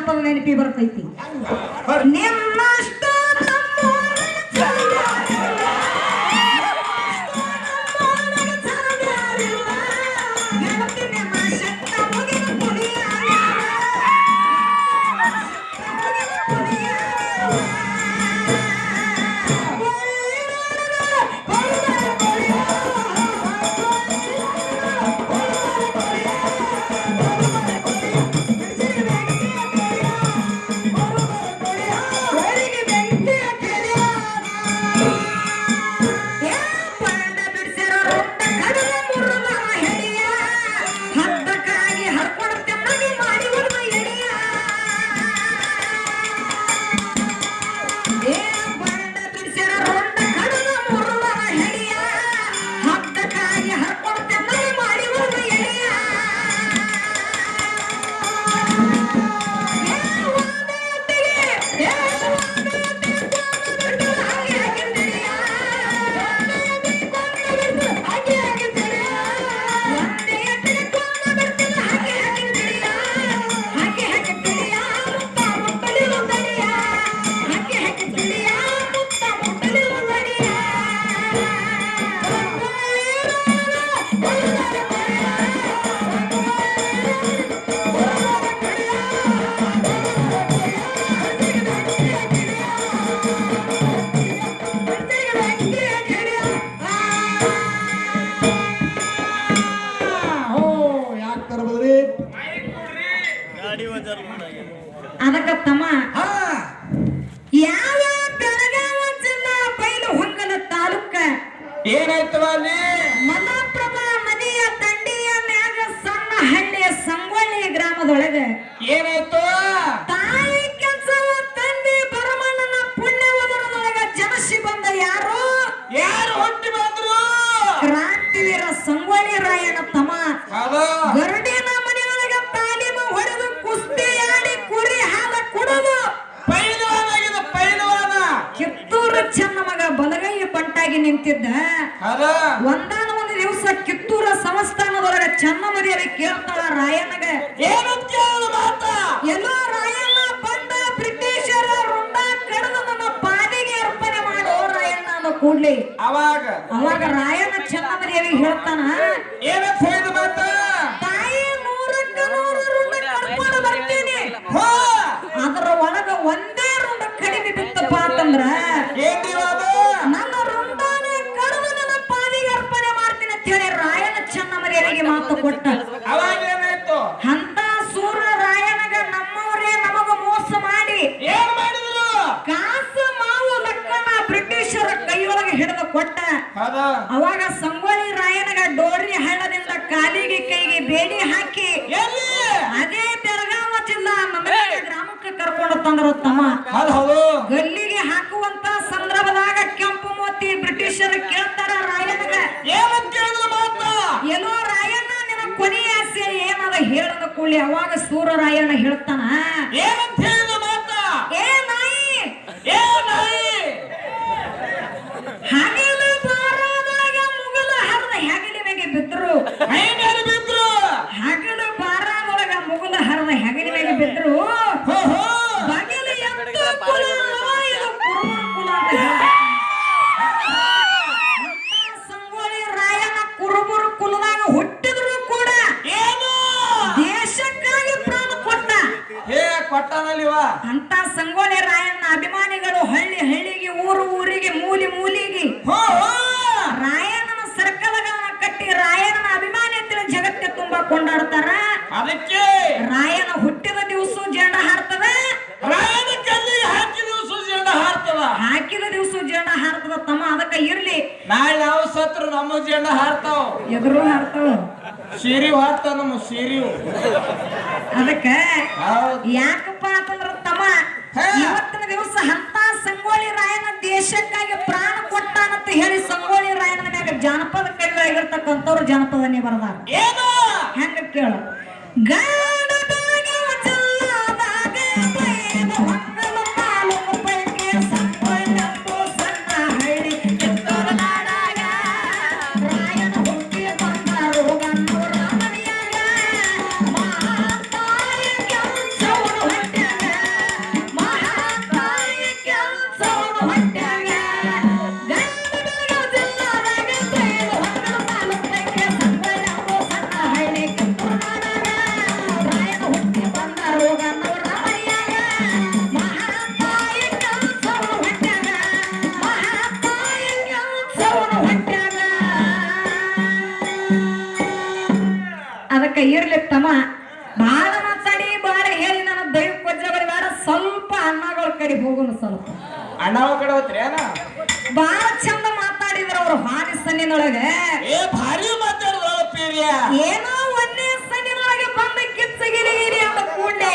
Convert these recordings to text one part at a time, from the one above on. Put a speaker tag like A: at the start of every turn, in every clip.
A: ಜಾನಪದ ನೆನಪಿ ಬರ್ತೈತಿ. ನಿಮ್ಮಷ್ಟು ಅದಕ್ಕ ತಮ್ಮ ಯಾವ ಬೆಳಗಾವ ಜಿಲ್ಲಾ ಬೈಲಹೊಂಗಲ ತಾಲೂಕ
B: ಏನಾಯ್ತವ ಅಲ್ಲಿ
A: ಮಲಪ್ರಭಾ ನದಿಯ ದಂಡೆಯ ಮ್ಯಾಗ ಸಣ್ಣ ಹಳ್ಳಿಯ ಸಂಗೊಳ್ಳಿ ಗ್ರಾಮದೊಳಗೆ
B: ಏನಾಯ್ತು
A: ತಾಯಿ ಕೆಲಸವ ತಂದೆ ಬರಮಣ್ಣನ ಪುಣ್ಯವದರದೊಳಗ ಜನಸಿ ಬಂದ ಯಾರು
B: ಹುಟ್ಟಿ ಬಂದ್ರು
A: ಕ್ರಾಂತಿವೀರ ಸಂಗೊಳ್ಳಿ ರಾಯಣ್ಣ ತಮ್ಮ ಗರುಡಿನ ಮನೆಯೊಳಗ ತಾಲೀಮು ಹೊಡೆದು ಕುಸ್ತಿ ಆಡಿ ಕುರಿ ಹಾಲ ಕುಡಿದು
B: ಪೈಲವಾನ
A: ಕಿತ್ತೂರು ಚೆನ್ನಮಗ ಬಲಗೈ ಬಂಟಾಗಿ ನಿಂತಿದ್ದ. ಒಂದಾನ ಒಂದು ದಿವಸ ಕಿತ್ತೂರ ಸಂಸ್ಥಾನದೊಳಗ ಚೆನ್ನಮರಿಯರಿಗೆ ಕೇಳ್ತಾಳ ರಾಯಣ್ಣಗ ಎಲ್ಲೋ ರಾಯಣ್ಣ ಬಂದ ಬ್ರಿಟಿಷರ ರುಂಡ ಕಡಿದು ನನ್ನ ಪಾದಿಗೆ ಅರ್ಪಣೆ ಮಾಡೋ ರಾಯಣ್ಣ ಅನ್ನೋ ಕೂಡ್ಲಿ ಅವಾಗ ರಾಯಣ್ಣ ಚೆನ್ನಮರಿಯರಿಗೆ ಹೇಳ್ತಾನ ತಾಯಿ 100ಕ್ಕೆ 100 ರುಂಡ ಕರ್ಕೊಂಡು ಬರ್ತೀನಿ, ಅದರ ಒಳಗ ಒಂದೇ ರುಂಡ ಕಡಿಮೆ ಬಿತ್ತಪ್ಪ ಅಂತಂದ್ರ ನನ್ನ ರುಂಡಾನೆ ಕಡಿದು ನನ್ನ ಪಾದಿಗೆ ಅರ್ಪಣೆ ಮಾಡ್ತೀನಿ ಅಂತ ಹೇಳಿ ರಾಯಣ್ಣ ಚೆನ್ನಮರಿಯರಿಗೆ ಮಾತು ಕೊಟ್ಟ. ಅಂತ ಸೂರ ರಾಯಣಗ ನಮ್ಮವರೇ ನಮಗ ಮೋಸ ಮಾಡಿ ಕಾಸು ಮಾವು ಲಕ್ಕಣ ಬ್ರಿಟಿಷರ ಕೈಯೊಳಗೆ ಹಿಡಿದು ಕೊಟ್ಟ. ಅವಾಗ ಸಂಗೊಳ್ಳಿ ರಾಯಣಗ ಡೋರಿ ಹಳ್ಳದಿಂದ ಕಾಲಿಗೆ ಕೈಗೆ ಬೇಡಿ ಹಾಕಿ ಅದೇ ಬೆಳಗಾವ ಜಿಲ್ಲಾ ಗ್ರಾಮಕ್ಕೆ ಕರ್ಕೊಂಡು ತಂದರು ತಮ್ಮ. ಗಲ್ಲಿಗೆ ಹಾಕುವಂತ ಸಂದರ್ಭದಾಗ ಕೆಂಪು ಮೋತಿ ಬ್ರಿಟಿಷರ ಕೇಳ್ತಾರ ರಾಯಣಗ ಎಲ್ಲೋ ರಾಯಣ್ಣ ನಿನ್ನ ಕೊನೆಯ ಆಸೆ ಏನದ ಹೇಳದ ಕೂಡಲಿ ಅವಾಗ ಸೂರರಾಯಣ್ಣ ಹೇಳ್ತಾನ ಹಗಲು ಬಾರದಾಗ ಮುಗಲ ಹರದ ಹೆಗಲಿ ಮೇಲೆ ಬಿದ್ರು, ಹಗಲು ಬಾರದೊಳಗ ಮುಗಲ ಹರದ ಹೆಗಲಿ ಮೇಲೆ ಬಿದ್ರು, ಬಗಲು ಎತ್ತು ಕುಲ ಇದು ಕುರುಬರ ಕುಲ ಅಂತ ಹೇಳ್ತಾರೆ. ಸಂಗೊಳ್ಳಿ ರಾಯಣ್ಣ ಕುರುಬರ ಕುಲದಾಗ ಹುಟ್ಟಿದ್ರು ಕೂಡ ದೇಶಕ್ಕಾಗಿ ಪ್ರಾಣ ಕೊಟ್ಟ. ಅಂತ ಸಂಗೊಳ್ಳಿ ರಾಯಣ್ಣ ಅಭಿಮಾನಿಗಳು ಹಳ್ಳಿ ಹಳ್ಳಿಗೆ ಊರು ಊರಿಗೆ ಮೂಲಿ ಮೂಲಿಗೆ ರಾಯಣ್ಣನ ಸರ್ಕಲ್ಗಳನ್ನ ಕಟ್ಟಿ ರಾಯಣ್ಣನ ಅಭಿಮಾನಿ ಅಂತೇಳಿ ಜಗತ್ತೆ ತುಂಬಾ ಕೊಂಡಾಡ್ತಾರ.
B: ಅದಕ್ಕೆ
A: ರಾಯಣ್ಣ ಹುಟ್ಟಿದ ದಿವಸ ಜೆಂಡ ಹಾರ್ತದ,
B: ರಾಯಣ್ಣ ಕಲ್ಲಿಗೆ
A: ಹಾಕಿದ ದಿವಸ ಜೆಂಡ ಹಾರ್ತದ ತಮ್ಮ. ಅದಕ್ಕ ಇರ್ಲಿ
B: ನಾಳೆ ನಾವು ಸತ್ರು ನಮ್ಮ ಜೆಂಡ ಹಾರ್ತಾವ,
A: ಎದುರು ಹಾರ್ತಾವ,
B: ಸೀರಿ ಹಾರ್ತಾವ ನಮ್ಮ ಸೀರಿ.
A: ಅದಕ್ಕ ಯಾಕಪ್ಪ ಅಂತಂದ್ರ ತಮ್ಮ ಇವತ್ತಿನ ದಿವಸ ಅಂತ ಸಂಗೊಳ್ಳಿ ರಾಯಣ್ಣ ದೇಶಕ್ಕಾಗಿ ಪ್ರಾಣ ಕೊಟ್ಟಾನಂತ ಹೇಳಿ ಸಂಗೊಳ್ಳಿ ರಾಯಣ್ಣನ ಮ್ಯಾಗ ಜಾನಪದ ಕವಿಯಾಗಿರ್ತಕ್ಕಂಥವ್ರು ಜಾನಪದನೇ ಬರದಾರ. ಹೆಂಗ ಕೇಳು ಗಾಡ ಬೆಳಗಾವ ಜಿಲ್ಲಾದಾಗ ಬೈಲಹೊಂಗಲ ತಾಲೂಕು ಪೈಕಿ ಸಂಗೊಳ್ಳೆಂಬ ಸಣ್ಣ ಹಳ್ಳಿ ಕಿತ್ತೂರ ನಾಡಾಗ ರಾಯಣ್ಣ ಹುಟ್ಟಿ ಬಂದರು ಗನ್ನೂರ ಮನೆಯಾಗ ಮಹಾತಾಯಿ ಕೆಂಚವ್ವ ಹೊಟ್ಟೆಯಾಗ ಬಾಳ ಮಾತಾಡಿ ಬಾಳ ಹೇಳಿ ನನ್ನ ದೈವ ಕೊಜ್ಜಗಳು ಬೇಡ, ಸ್ವಲ್ಪ ಅಣ್ಣಗಳ ಕಡೆ ಹೋಗೋಣ. ಸ್ವಲ್ಪ
B: ಅಣ್ಣವ ಕಡೆ ಹೋತ್ರಿ ಅಣ್ಣ
A: ಬಾಳ ಚಂದ ಮಾತಾಡಿದ್ರ ಅವ್ರು ಹಾನಿ ಸನ್ನಿನೊಳಗೆ.
B: ಏ ಭಾರಿ ಮಾತಾಡಿದ್ರು ಪೀರ್ಯ.
A: ಏನೋ ಒಂದೇ ಸನ್ನಿನೊಳಗೆ ಬಂದ ಕಿಚ್ಚಗಿರಿ ಅಂತ ಕೂಡಲೇ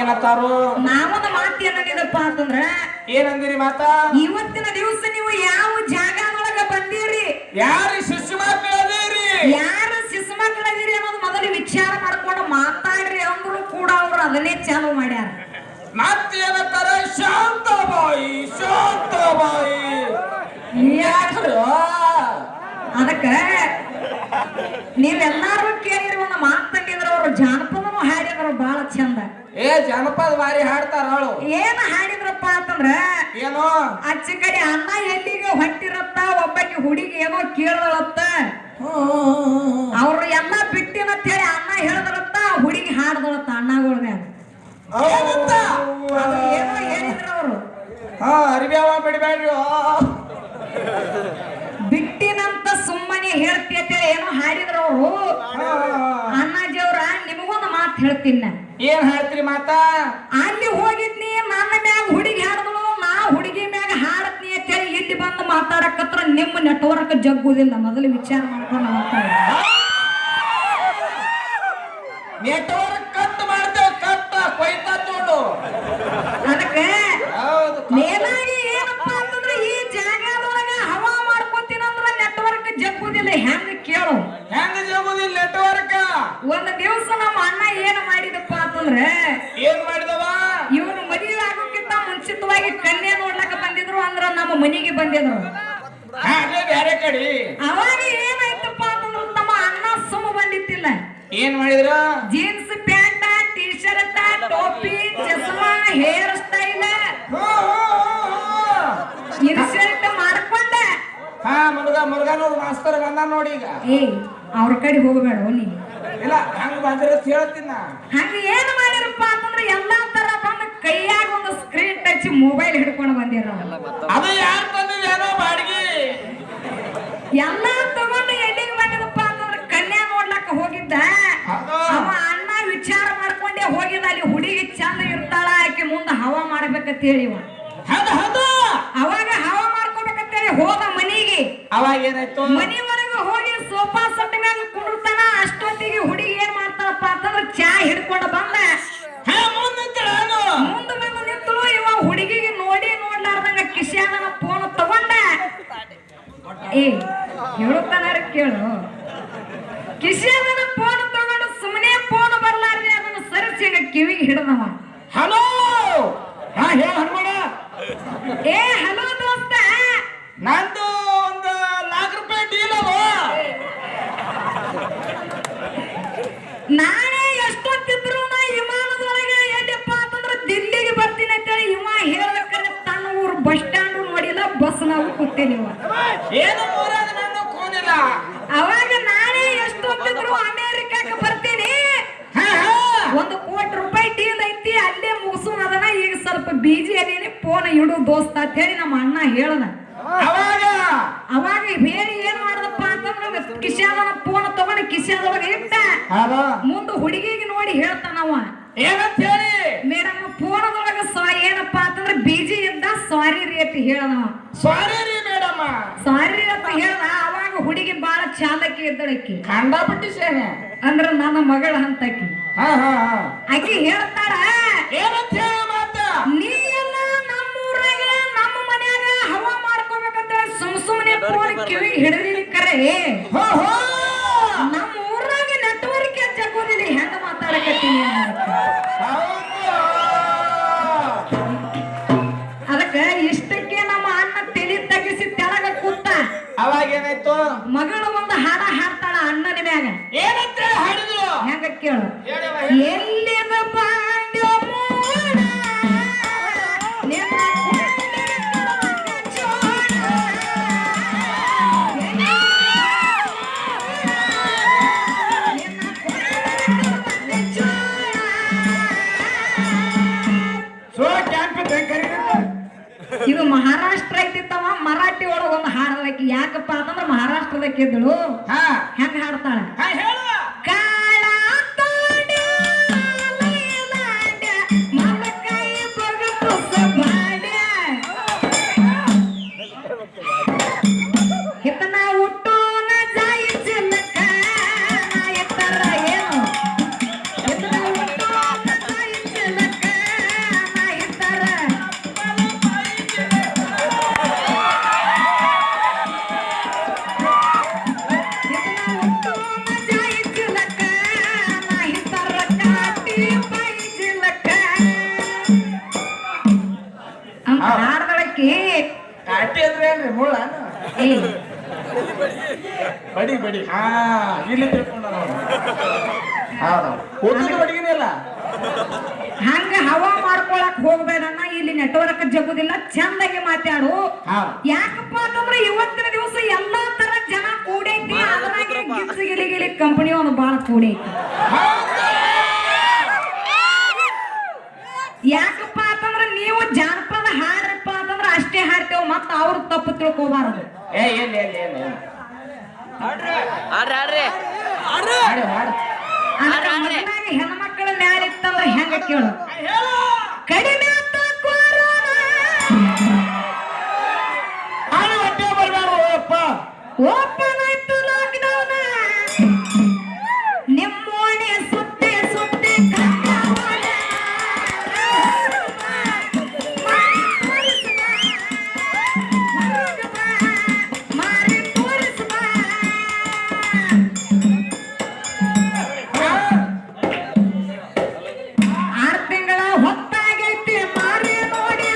B: ಏನತ್ತಾರು
A: ನಾವೊಂದು ಮಾತು ಏನಿದಪ್ಪ ಅಂತಂದ್ರ,
B: ಏನಂದಿರಿ ಮಾತಾ?
A: ಇವತ್ತಿನ ದಿವಸ ನೀವು ಯಾವ ಜಾಗದೊಳಗ ಬಂದಿರಿ,
B: ಯಾರು ಶಿಶು ಮಕ್ಕಳದಿರಿ,
A: ಯಾರು ಶಿಶು ಮಕ್ಕಳದಿರಿ ಅನ್ನೋದು ಮೊದಲು ವಿಚಾರ ಮಾಡ್ಕೊಂಡು ಮಾತಾಡ್ರಿ ಅಂದ್ರು ಕೂಡ ಅವ್ರು ಅದನ್ನೇ ಚಾಲು ಮಾಡ್ಯಾರ.
B: ಮತ್ತೇನತ್ತಾರ? ಶಾಂತಬಾಯಿ ಶಾಂತಬಾಯಿ. ಯಾರು
A: ಅದಕ್ಕ ನೀವೆಲ್ಲಾರು ಕೇಳಿರುವ ಒಂದು ಮಾತಂಗಿದ್ರ ಅವ್ರು ಜಾನಪದನು ಹಾಡಿದ್ರು ಬಹಳ ಚಂದ.
B: ಏ ಜನಪದ ಬಾರಿ ಹಾಡ್ತಾರ ಅವಳು.
A: ಏನ್ ಹಾಡಿದ್ರಪ್ಪ ಅಂತಂದ್ರ,
B: ಏನೋ
A: ಅಚ್ಚ ಕಡೆ ಅಣ್ಣ ಎಲ್ಲಿಗೆ ಹೊಟ್ಟಿರತ್ತ, ಒಬ್ಬಕ್ಕೆ ಹುಡುಗಿ ಏನೋ ಕೇಳದಳತ್ತ, ಅವ್ರು ಎಲ್ಲ ಬಿಟ್ಟಿನಂತ ಹೇಳಿ ಅಣ್ಣ ಹೇಳ್ದಳತ್ತ, ಹುಡುಗಿ ಹಾಡ್ದಳತ್ತ ಅಣ್ಣಗಳ ಮ್ಯಾಗ. ಅದು ಏನೋ ಹೇಳಿದ್ರ ಅವರು.
B: ಅರಿವ್ಯಾವ ಬಿಡಬೇಡ್ರಿ.
A: ಬಿಟ್ಟಿನಂತ ಸುಮ್ಮನೆ ಹೇಳ್ತಿ ಅಂತ ಹೇಳಿ ಏನೋ ಹಾಡಿದ್ರ ಅವರು. ಅಣ್ಣಾಜಿಯವ್ರ ನಿಮಗೊಂದು ಮಾತು ಹೇಳ್ತೀನಿ ನಾನು.
B: ಏನ್ ಹೇಳ್ತೀರಿ ಮಾತಾ?
A: ಅಲ್ಲಿ ಹೋಗಿದ್ನಿ, ನನ್ನ ಮ್ಯಾಗ ಹುಡುಗಿ ಹಾಡಿದಳು, ನಾ ಹುಡುಗಿ ಮ್ಯಾಗ ಹಾಡತ್ನಿ ಅಂತ ಹೇಳಿ ಇಲ್ಲಿ ಬಂದು ಮಾತಾಡಕತ್ರ ನಿಮ್ಮ ನೆಟ್ವರ್ಕ್ ಜಗ್ಗುದಿಲ್ಲ. ಮೊದಲು ವಿಚಾರ ಮಾಡ್ಕೊಂಡು ಮಾತಾಡ.
B: ನೆಟ್ವರ್ಕ್ ಕಟ್ ಮಾಡ್ತೇವೆ, ಕಟ್ಟ ಕೊಯ್ತಾ ತೋಡು.
A: ಅದಕ್ಕೆ ಮೇಲಾಗಿ ಏನಪ್ಪಾ ಅಂತಂದ್ರೆ, ಈ ಜಾಗದೊಳಗ ಹವಾ ಮಾಡ್ಕೊತೀನಂದ್ರ ನೆಟ್ವರ್ಕ್ ಜಗ್ಗುದಿಲ್ಲ. ಹೆಂಗ ಕೇಳು,
B: ಹೆಂಗ ಜಗುದಿಲ್ಲ ನೆಟ್ವರ್ಕ್?
A: ಒಂದ್ ದಿವಸ ನಮ್ಮ ಅಣ್ಣ ಏನ್ ಮಾಡಿದಪ್ಪ ಅಂತಂದ್ರೆ,
B: ಏನ್ ಮಾಡಿದವ?
A: ಇವನು ಮದುವೆ ಆಗೋಕ್ಕಿಂತ ಮುಂಚಿತವಾಗಿ ಕನ್ಯಾ ನೋಡ್ಲಕ್ಕ ಬಂದಿದ್ರು, ಅಂದ್ರ ನಮ್ಮ ಮನೆಗೆ ಬಂದಿದ್ರು.
B: ಅದೇ ಬೇರೆ ಕಡೆ.
A: ಅವಾಗ ಏನಾಯ್ತಪ್ಪ ಅಂತಂದ್ರೆ, ನಮ್ಮ ಅಣ್ಣ ಸುಮ್ಮ ಬಂದಿತ್ತಿಲ್ಲ.
B: ಏನ್ ಮಾಡಿದ್ರು?
A: ಜೀನ್ಸ್ ಪ್ಯಾಂಟ್, ಟಿ ಶರ್ಟ್, ಟೋಪಿ, ಚಸ್ಮಾ, ಹೇರ್ ಸ್ಟೈಲ್, ಇನ್ಶರ್ಟ್ ಮಾಡ್ಕೊಂಡ.
B: ಹಾ ಮುರುಗನೂರ್ ಮಾಸ್ತರ್ ಬಂದ ನೋಡಿ ಈಗ.
A: ಏ ಅವ್ರ ಕಡೆ ಹೋಗಬೇಡ ನೀ.
B: ಇಲ್ಲ ಹಂಗ ಬಂದ್ರೆ ಹೇಳ್ತೀನ.
A: ಹಂಗ ಏನ್ ಮಾಡಿರಪ್ಪ ಅಂತಂದ್ರೆ, ಎಲ್ಲಾ ತರ ಬಂದು ಕೈಯಾಗ ಒಂದು ಸ್ಕ್ರೀನ್ ಟಚ್ ಮೊಬೈಲ್ ಹಿಡ್ಕೊಂಡು ಬಂದಿರ.
B: ಅದು ಯಾರು ತಂದಿದ್ದೇನೋ ಬಾಡಿಗೆ.
A: ಎಲ್ಲಾ ತಗೊಂಡು ಎಲ್ಲಿಗೆ ಬಂದಿದಪ್ಪ ಅಂತಂದ್ರೆ, ಕನ್ಯಾ ನೋಡ್ಲಕ್ಕ ಹೋಗಿದ್ದ. ಅವ ಅಣ್ಣ ವಿಚಾರ ಮಾಡ್ಕೊಂಡೆ ಹೋಗಿದ್ದ. ಅಲ್ಲಿ ಹುಡುಗಿ ಚಂದ ಇರ್ತಾಳ, ಆಕೆ ಮುಂದೆ ಹವಾ ಮಾಡ್ಬೇಕಂತ ಹೇಳಿ ಅವಾಗ ಹವಾ ಮಾಡ್ಕೋಬೇಕಂತೇಳಿ ಹೋದ ಮನಿಗೆ.
B: ಅವಾಗ ಏನಾಯ್ತು?
A: ಮನಿವರೆಗೂ ಹೋಗಿ ಸೋಫಾ ಸೆಟ್ ಮ್ಯಾಗ ಕುಂಡ್ತಾನ. ಅಷ್ಟೊತ್ತಿಗೆ ಹುಡುಗಿ ಏನ್ ಮಾಡ್ತಾಳಪ್ಪ ಅಂತಂದ್ರೆ, ಚಾ ಹಿಡ್ಕೊಂಡು ಬಂದ ಮುಂದೆ ಬಂದು ನಿಂತಳು. ಇವ ಹುಡುಗಿಗೆ ನೋಡಿ ನೋಡ್ಲಾರ್ದಂಗ ಕಿಶಾನ ಫೋನ್ ತಗೊಂಡ. ಏ ಹೇಳುತ್ತಾನ ಕೇಳು, ಕಿಶಾನ ಫೋನ್ ತಗೊಂಡು ಸುಮ್ಮನೆ ಫೋನ್ ಬರ್ಲಾರ್ದೆ ಅದನ್ನು ಸರಿಸಿ ಕಿವಿಗೆ ಹಿಡ್ದವ.
B: ಹಲೋ ಹೇಳ ಹನುಮಾನ.
A: ಏ ಹಲೋ ದೋಸ್ತ,
B: ನಂದು ಒಂದು ₹1,00,000 ಡೀಲ್ ಅವ.
A: ನಾಳೆ ಎಷ್ಟೊತ್ತಿದ್ರು ನಾ ವಿಮಾನದೊಳಗೆ ಎಲ್ಲಿಪ್ಪ ಅಂತಂದ್ರೆ ದಿಲ್ಲಿಗೆ ಬರ್ತೀನಿ ಅಂತೇಳಿ ಇವ ಹೇಳ್ಬೇಕಾದ್ರೆ ತನ್ನ ಊರು ಬಸ್ ಸ್ಟ್ಯಾಂಡ್ ನೋಡಿಲ್ಲ, ಬಸ್ ನಾವು ಕೂತೇನಿ.
B: ಏನು ಊರಾಗ ನನ್ನ ಕೋನಿಲ್ಲ.
A: ಅವಾಗ ನಾಳೆ ಎಷ್ಟೊತ್ತಿದ್ರು ಅಮೇರಿಕಕ್ಕೆ ಬರ್ತೀನಿ, ₹1,00,00,000 ಡೀಲ್ ಐತಿ, ಅಲ್ಲೇ ಮುಗಿಸೋಣ. ಅದನ್ನ ಈಗ ಸ್ವಲ್ಪ ಬಿಜಿ ಅದೀನಿ, ಫೋನ್ ಇಡು ದೋಸ್ತ ಅಂತ ಹೇಳಿ ನಮ್ಮ ಅಣ್ಣ ಹೇಳದ. ಅವಾಗ ಹೇಳಿ ಏನ್ ಮಾಡದಪ್ಪ ಅಂತಂದ್ರೆ, ಕಿಶಾನ ಫೋನ್ ತಗೊಂಡು ಕಿಶಾದೊಳಗೆ ಇಟ್ಟ. ಮುಂದೆ ಹುಡುಗಿಗೆ ನೋಡಿ ಹೇಳ್ತಾನವ
B: ಏನಂತ ಹೇಳಿ,
A: ಮೇಡಮ್ ಫೋನದೊಳಗ ಏನಪ್ಪಾ ಅಂತಂದ್ರೆ ಬಿಜಿ ಇದ್ದ, ಸಾರಿ ರೀ ಅಂತ ಹೇಳದವ.
B: ಸಾರಿ ರೀ ಮೇಡಮ್,
A: ಸಾರಿ ಅಂತ ಹೇಳ್ದ. ಅವಾಗ ಹುಡುಗಿ ಬಾಳ ಚಾಲಕಿ ಇದ್ದಳಕ್ಕಿ,
B: ಕಂಡಾಪಟ್ಟಿ ಸೇನೆ
A: ಅಂದ್ರ ನನ್ನ ಮಗಳ ಹಂತಕಿ. ಆಕಿ ಹೇಳ್ತಾಳ,
B: ಏನಂತ ಹೇಳಿ ಮಾತ,
A: ನೀ ಎಲ್ಲ ನಮ್ಮೂರಾಗ ನಮ್ಮ ಮನ್ಯಾಗ ಹವಾ ಮಾಡ್ಕೋಬೇಕಂತ ಸುಮ್ನೆ ಫೋನ್ ಕಿವಿ ಹಿಡಿದಿರಿ ಕರೆ, ನಮ್ಮ ಊರಾಗ ನೆಟ್ವರ್ಕ್ ಜಗೋದಿಲ್ಲ, ಹೆಂಗ ಮಾತಾಡಕತ್ತೀನಿ. ಅದಕ್ಕ ಇಷ್ಟಕ್ಕೆ ನಮ್ಮ ಅಣ್ಣ ತಲೆ ತಗಿಸಿ ತೆಳಗ ಕೂತ.
B: ಅವಾಗ ಏನಾಯ್ತು?
A: ಮಗಳು ಒಂದು ಹಾಡ ಹಾಡ್ತಾಳ ಅಣ್ಣನ ಮ್ಯಾಗ.
B: ಏನಂತ ಹಾಡಿದ್ರು?
A: ಹೆಂಗ ಕೇಳು, ಎಲ್ಲಿದ ಪಾಂಡ್ಯ ಮೂಡ ನಿನ್ನ ಇದು ಮಹಾರಾಷ್ಟ್ರ ಐತಿತ್ತವ. ಮರಾಠಿ ಒಳಗ ಒಂದು ಹಾಡದಕ್ಕೆ. ಯಾಕಪ್ಪ ಅಂತಂದ್ರೆ ಮಹಾರಾಷ್ಟ್ರದಕ್ಕೆ ಇದ್ದಳು. ಹೆಂಗ ಹಾಡ್ತಾಳ? ಕಾಳ
B: ಇದ್ರೆ ಏನ್ರಿ ಮುಳ್ಳ
A: ಏ
B: ಬಡಿ ಬಡಿ ಹಾ ಇಲ್ಲಿ ತಿಳ್ಕೊಂಡ ಹೌದು ಓದಿನ ಬಡಿಗಿನೇ ಇಲ್ಲ
A: ಹಂಗ ಹವಾ ಮಾಡ್ಕೊಳಕ್ ಹೋಗ್ಬೇಡಣ್ಣ. ಇಲ್ಲಿ ನೆಟ್ವರ್ಕ್ ಜಗುದಿಲ್ಲ, ಚಂದಾಗಿ ಮಾತಾಡು. ಯಾಕಪ್ಪ ಅಂತಂದ್ರೆ ಇವತ್ತಿನ ದಿವಸ ಎಲ್ಲಾ ತರ ಜನ ಕೂಡೈತಿ, ಅದ್ರಾಗ ಗಿಲಿ ಕಂಪನಿ ಒಂದು ಬಾಳ ಕೂಡೈತಿ. ಯಾಕಪ್ಪ ಅಂತಂದ್ರೆ ನೀವು ಜಾನಪದ ಹಾಡ್ರಪ್ಪ ಅಂತಂದ್ರೆ ಅಷ್ಟೇ ಹಾಡ್ತೇವ್, ಮತ್ತ ಅವ್ರ ತಪ್ಪು ತಿಳ್ಕೋಬಾರದು. ಹೆಣ್ಮಕ್ಳ ನ್ಯಾಯ ಇತ್ತಂದ್ರೆ ಹೆಂಗ ಕೇಳು. ಕಡಿಮೆ ಓಪನ್ ಆಯ್ತು ಲಾಕ್ಡೌನ್, ನಿಮ್ಮೋಣೆ ಸುತ್ತೆ ಸುತ್ತೆ ಮಾರಿ ತೋರಿಸುವ. 6 ತಿಂಗಳ ಹೊತ್ತಾಗೈತಿ ಮಾರಿ ನೋಡಿ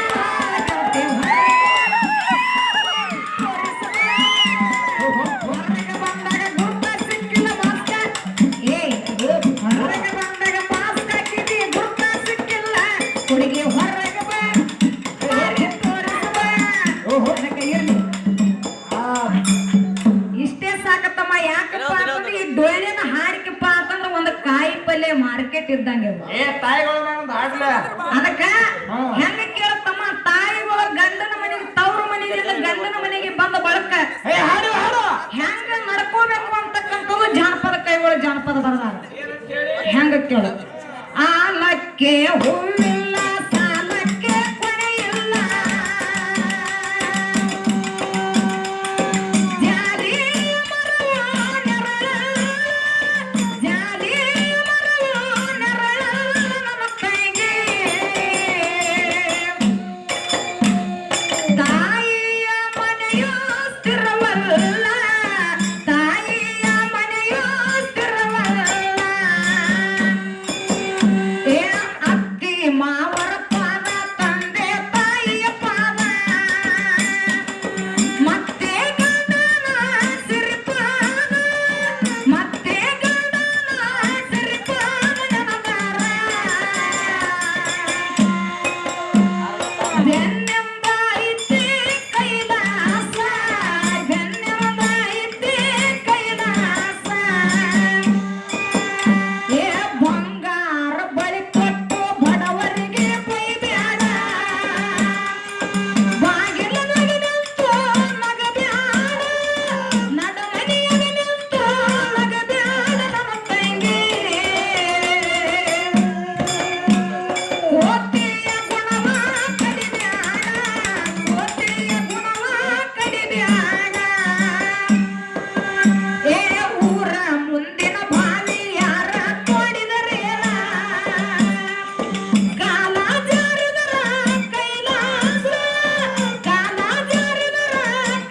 A: ಹೊರಗೆ ಬಂದಾಗ ಗುರ್ತ ಸಿಕ್ಕಿಲ್ಲ ಮಾಸ್ಕ. ಹೊರಗೆ ಬಂದಾಗ ಮಾಸ್ಕ್ ಹಾಕಿದಿ ಗುರ್ತ ಸಿಕ್ಕಿಲ್ಲ ಹುಡುಗಿ ಹೊರಗೆ ಬಾ ಮಾರಿ ತೋರಿಸುವ. ಅದಕ್ಕೆ ಇರ್ಲಿ ಇಷ್ಟೇ ಸಾಕತ್ತಮ್ಮ. ಯಾಕಪ್ಪ ಅಂತಂದ್ರೆ ಈ ಡೊಳ್ಳಿನ ಹಾಡಿಕೆಪ್ಪ ಅಂತಂದ್ರೆ ಒಂದು ಕಾಯಿ ಪಲ್ಯ ಮಾರ್ಕೆಟ್ ಇದ್ದಂಗೆ. ಅದಕ್ಕ ಹೆಂಗ ಕೇಳತ್ತಮ್ಮ, ತಾಯಿಗಳ ಗಂಡನ ಮನೆಗೆ ತವ್ರ ಮನೆಯಿಂದ ಗಂಡನ ಮನೆಗೆ ಬಂದ ಬಳಕ ಹೆಂಗ ನಡ್ಕೋಬೇಕು ಅಂತಕ್ಕಂಥದ್ದು ಜಾನಪದ ಕೈಗಳು ಜಾನಪದ ಬರದಾರ. ಹೆಂಗ ಕೇಳು. ಆಲಕ್ಕೆ ಹೂವಿಲ್ಲ ಸಾಲಕ್ಕೆ ಕೊನೆಯಿಲ್ಲ, ಜಾಲಿ ಮರವ ನೆರಳ, ಜಾಲಿ ಮರವ ನೆರಳ ನನ್ನ ಕೈಗೆ. ತಾಯಿಯ ಮನೆಯೋ ಸ್ಥಿರವಲ್ಲ, ತಾಯಿಯ ಮನೆಯೋ ಸ್ಥಿರವಲ್ಲ. ಏ ಅತ್ತಿ ಮಾವರ ಪಾದ, ತಂದೆ ತಾಯಿಯ ಪಾದ, ಮತ್ತೆ ಗಂಡನ ಸಿರಿಪಾದ, ಮತ್ತೆ ಗಂಡನ ಸಿರಿಪಾದ ನನಗಾರ. ಬೆನ್ನೆಂಬ ಐತಿ ಕೈಲಾಸ, ಬೆನ್ನೆಂಬ ಐತಿ ಕೈಲಾಸ. ಏ ಬಂಗಾರ ಬಳಿ ಕೊಟ್ಟು ಬಡವರಿಗೆ ಬೈಬ್ಯಾಡ, ಬಾಗಿಲದಾಗ ನಿಂತು ನಗಬ್ಯಾಡ, ನಡುಮನೆಯಾಗ ನಿಂತು ನಗಬ್ಯಾಡ ನನ್ನ ತಂಗಿ. ಕೋತಿಯ ಗುಣವ ಕಡಿಬ್ಯಾಡ, ಕೋತಿಯ ಗುಣವ ಕಡಿಬ್ಯಾಡ. ಏ ಊರ ಮುಂದಿನ ಬಾವಿ ಯಾರ ತೋಡಿದರೇನ, ಕಾಲ ಜಾರಿದರ ಕೈಲಾಸ, ಕಾಲ ಜಾರಿದರ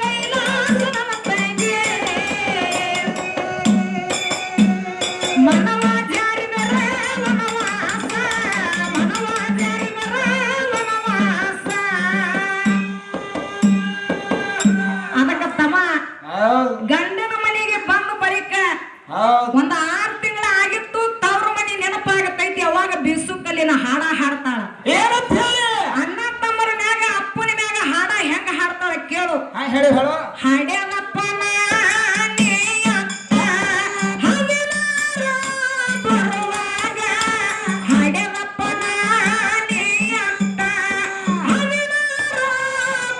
A: ಕೈಲಾಸ ನನ್ನ ತಂಗಿ. ಮನವ ಜಾರಿದರ ವನವಾಸ, ಮನವ ಜಾರಿದರ ವನವಾಸ. ಅದಕ್ಕ ತಮ್ಮ ಗಂಡನ ಮನೆಗೆ ಬಂದ ಬಳಿಕ ಒಂದ್ 6 ತಿಂಗಳ ಆಗಿತ್ತು, ತವ್ರ ಮನೆ ನೆನಪಾಗತೈತಿ. ಅವಾಗ ಬಿಸು ಕಲ್ಲಿನ ಹಾಡ ಹಾಡ್ತಾಳ. ಅಣ್ಣ ತಮ್ಮರ ಮ್ಯಾಗ ಅಪ್ಪನ ಮ್ಯಾಗ ಹಾಡ ಹೆಂಗ ಹಾಡ್ತಾಳ ಕೇಳು.
B: ಹೇಳು ಹೇಳು
A: ಹಾಡ್ಯಾನಪ್ಪ ನಾನೇ ಅತ್ತ ಹದಿನಾರ ಬರುವಾಗ, ಹಾಡ್ಯಾನಪ್ಪ ನಾನೇ ಅತ್ತ ಹದಿನಾರ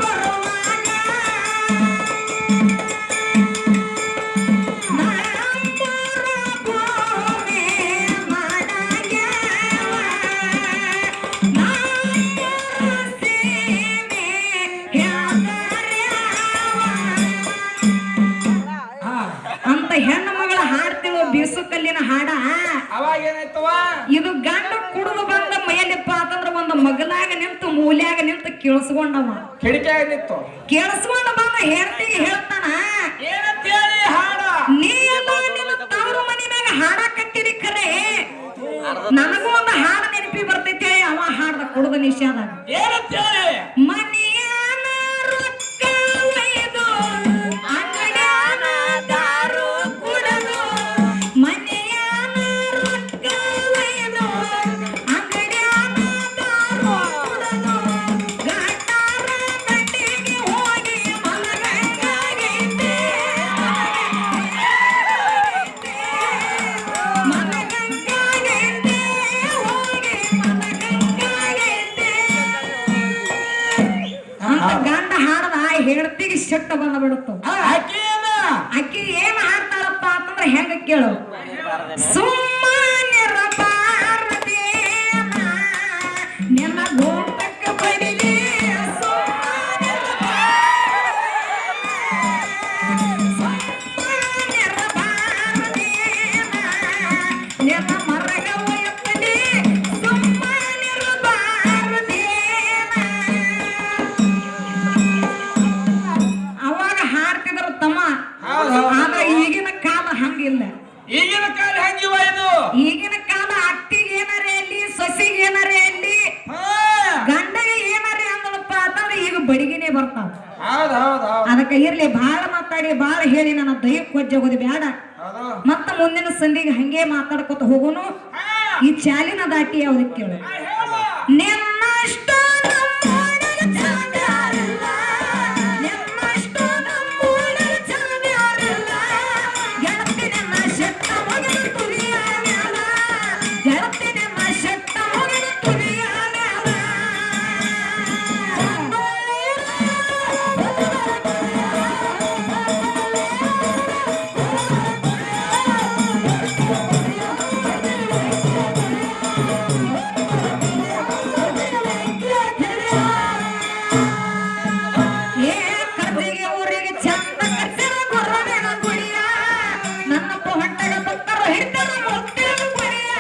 A: ಬರುವಾಗ. ನಮ್ಮೂರ ಭೂಮಿ ಮಾಡಗ್ಯಾವ, ನಮ್ಮೂರ ಸೀಮೆ ಹೇಳ್ತಾರ್ಯಾವ. ಅಂತ ಹೆಣ್ಣು ಮಗಳ ಹಾಡ್ತಿವ ಬೀಸು ಕಲ್ಲಿನ ಹಾಡ.
B: ಅವಾಗ ಏನಾಯ್ತವ
A: ಇದು ಗಂಡ ಕುಡಿದು ಬಂದ ಮೈಯಲ್ಲಿಪ್ಪ ಅಂತಂದ್ರ ಒಂದು ಮಗಲಾಗ ನಿಂತು ಮೂಲ್ಯಾಗ ನಿಂತು ಕೇಳಿಸ್ಕೊಂಡವ.
B: ಕಿಡಿಕೆ ನಿಂತು
A: ಕೇಳಿಸ್ಕೊಂಡ ಬಂದ ಹೆಂಡತಿಗೆ ಹೇಳ್ತಾನ,
B: ಏನಂತ ಹೇಳಿ ಹಾಡ
A: ನೀ ಎಲ್ಲ ನಿನ್ನ ತವರು ಮನಿ ಮ್ಯಾಗ ಹಾಡ ಕಟ್ಟಿರಿ ಖರೆ, ನನಗೂ ಒಂದು ಹಾಡು ನೆನಪಿ ಬರ್ತೈತೆ. ಅವ ಹಾಡ್ದ ಕುಡಿದ ನಿಷೇಧ
B: ಏನಂತ ಹೇಳಿ
A: ಮನಿಯಾನ ರೊಕ್ಕ ಸಿಟ್ಟ ಬಂದ್ಬಿಡುತ್ತು
B: ಆಕಿ ಏನ
A: ಆಕಿ ಏನ್ ಹಾಡ್ತಾಳಪ್ಪ ಅಂತಂದ್ರೆ ಹೆಂಗ ಕೇಳು ಸುಮ್ಮನಿರಬಾರದೇನ ನಿನ್ನ ಗೋಟಕ್ಕ ಬಡಿಲಿ ನಿನ್ನ ಮರಗ ಒಯ್ಯಪ್ಪಲಿ ಅವಾಗ ಹಾಡ್ತಿದ್ರು ತಮ್ಮ ಆದ್ರೆ ಈಗಿನ ಕಾಲ ಹಂಗಿಲ್ಲ
B: ಈಗಿನ ಕಾಲ ಹೆಂಗಿವ ಇದು
A: ಈಗಿನ ಕಾಲ ಅಟ್ಟಿಗೆ ಏನಾರೇ ಅಲ್ಲಿ ಸೊಸಿಗೆ ಏನಾರೇ ಅಲ್ಲಿ
B: ಹಾ
A: ಗಂಡಗೆ ಏನಾರೇ ಅಂದಳಪ್ಪ ಅಂತಂದ್ರೆ ಈಗ ಬಡಿಗೆನೆ ಬರ್ತಾವ
B: ಹೌದ್ ಹೌದ್ ಹೌದ್
A: ಅದಕ್ಕೆ ಇರ್ಲಿ ಬಾಳ ಮಾತಾಡಿ ಬಾಳ ಹೇಳಿ ನನ್ನ ದೈವಕ್ಕೆ ಕೊಜ್ಜೋಗೋದು ಬೇಡ
B: ಹೌದು
A: ಮತ್ತ ಮುಂದಿನ ಸಂಧಿಗೆ ಹಂಗೆ ಮಾತಾಡ್ಕೊತ ಹೋಗುನು ಈ ಚಾಲಿನ ದಾಟಿ ಯಾವ್ದಕ್ಕೆ ಕೇಳು ನಿನ್ನಷ್ಟು ನಮ್ಮೂರಲ್ಲಿ ಚಂದ ಯಾರಿಲ್ಲ. ನಿನ್ನಷ್ಟು ನಮ್ಮೂರಲ್ಲಿ ಚಂದ ಯಾರಿಲ್ಲ. ಗೆಳತಿ ನಿನ್ನ ಶೆಟ್ಟ ಮಗನ ತುದಿಯ ಮ್ಯಾಲ. ಗೆಳತಿ ನಿನ್ನ ಶೆಟ್ಟ ಮಗನ ತುದಿಯ ಮ್ಯಾಲ. ಏ ಕರ್ದಿಗೆ ಊರಿಗೆ ಚಂದ ಕರ್ಸಿರ ಗುರ್ರನ ಗುಡಿಯ ನನ್ನಪ್ಪ ಹೊಟ್ಟೆಗ ಭಕ್ತರು ಹಿಡ್ತಾರ ಮುತ್ತಿನ ಗುಡಿಯ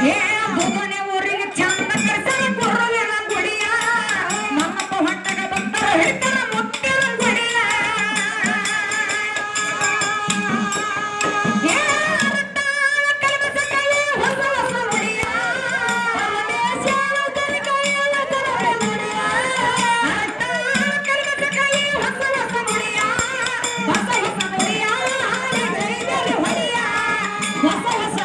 A: ಏ ಬುಗುನೆ ಊರಿಗೆ ಚಂದ ಕರ್ಸಿರ ಗುರ್ರನ ಗುಡಿಯ ನನ್ನಪ್ಪ ಹೊಟ್ಟೆಗ ಭಕ್ತರು ಹಿಡ್ತಾರ ಮುತ್ತಿನ ಗುಡಿಯ ಏ ಕಲ್ಬಸ ಕೈ ಹೊಸ ಹೊಸ ಗುಡಿಯ ಹೊಸ ಹೊಸ